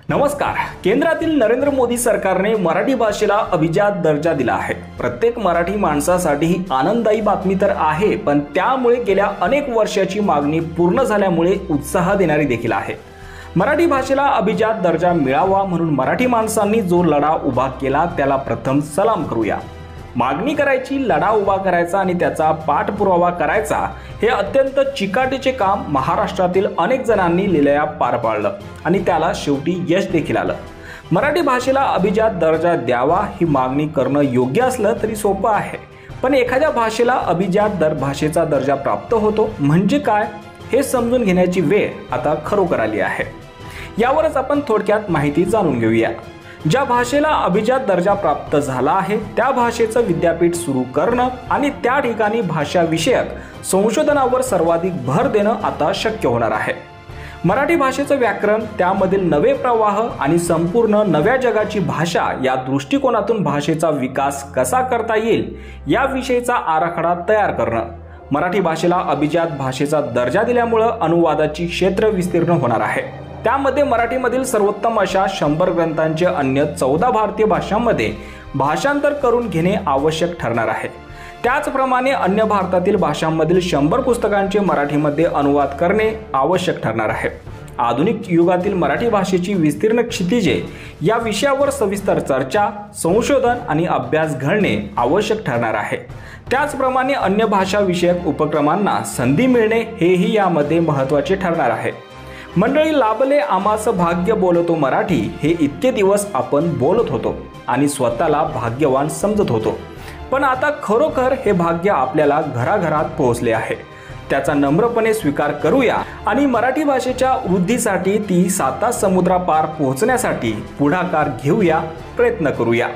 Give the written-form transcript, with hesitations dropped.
नमस्कार। केंद्रातील नरेंद्र मोदी सरकारने मराठी भाषेला अभिजात दर्जा दिला आहे। प्रत्येक मराठी माणसासाठी ही आनंददायी बातमी तर आहे, पण त्यामुळे गेल्या अनेक वर्षाची मागणी पूर्ण झाल्यामुळे उत्साह देणारी देखील आहे। मराठी भाषेला अभिजात दर्जा मिळावा म्हणून मराठी माणसांनी जो लढा उभा केला त्याला प्रथम सलाम करूया। मागणी करायची, लढा उभा करायचा आणि त्याचा पाठपुरावा करायचा हे अत्यंत चिकाटीचे काम महाराष्ट्रातील अनेक जणांनी लिलया पार पाडलं आणि त्याला शेवटी यश देखील आलं। मराठी भाषेला अभिजात दर्जा द्यावा ही मागणी करणं योग्य असलं तरी सोपं आहे, पण एखाद्या भाषेला अभिजात भाषेचा दर्जा प्राप्त होतो म्हणजे काय हे समजून घेण्याची वेळ आता खरोखर आली आहे। यावरच आपण थोडक्यात माहिती जाणून घेऊया। ज्या भाषेला अभिजात दर्जा प्राप्त झाला आहे त्या भाषेचं विद्यापीठ सुरू करणं आणि त्या ठिकाणी भाषा विषयक संशोधनावर सर्वाधिक भर देणं आता शक्य होणार आहे। मराठी भाषेचं व्याकरण, त्यामधील नवे प्रवाह आणि संपूर्ण नव्या जगाची भाषा या दृष्टिकोनातून भाषेचा विकास कसा करता येईल याविषयीचा आराखडा तयार करणं। मराठी भाषेला अभिजात भाषेचा दर्जा दिल्यामुळे अनुवादाची क्षेत्र विस्तीर्ण होणार आहे। त्यामध्ये मराठीमधील सर्वोत्तम अशा 100 ग्रंथांचे अन्य 14 भारतीय भाषांमध्ये भाषांतर करून घेणे आवश्यक ठरणार आहे। त्याचप्रमाणे अन्य भारतातील भाषांमधील 100 पुस्तकांचे मराठीमध्ये अनुवाद करणे आवश्यक ठरणार आहे। आधुनिक युगातील मराठी भाषेची विस्तीर्ण क्षितिजे या विषयावर सविस्तर चर्चा, संशोधन आणि अभ्यास घडणे आवश्यक ठरणार आहे। त्याचप्रमाणे अन्य भाषा विषयक उपक्रमांना संधी मिळणे हेही यामध्ये महत्त्वाचे ठरणार आहे। मंडळी, लाभले आम्हास भाग्य बोलतो मराठी हे इतके दिवस आपण बोलत होतो आणि स्वतःला भाग्यवान समजत होतो, पण आता खरोखर हे भाग्य आपल्याला घराघरात पोहोचले आहे। त्याचा नम्रपणे स्वीकार करूया आणि मराठी भाषेच्या वृद्धीसाठी ती 7 समुद्रापार पोहोचण्यासाठी पुढाकार घेऊया, प्रयत्न करूया।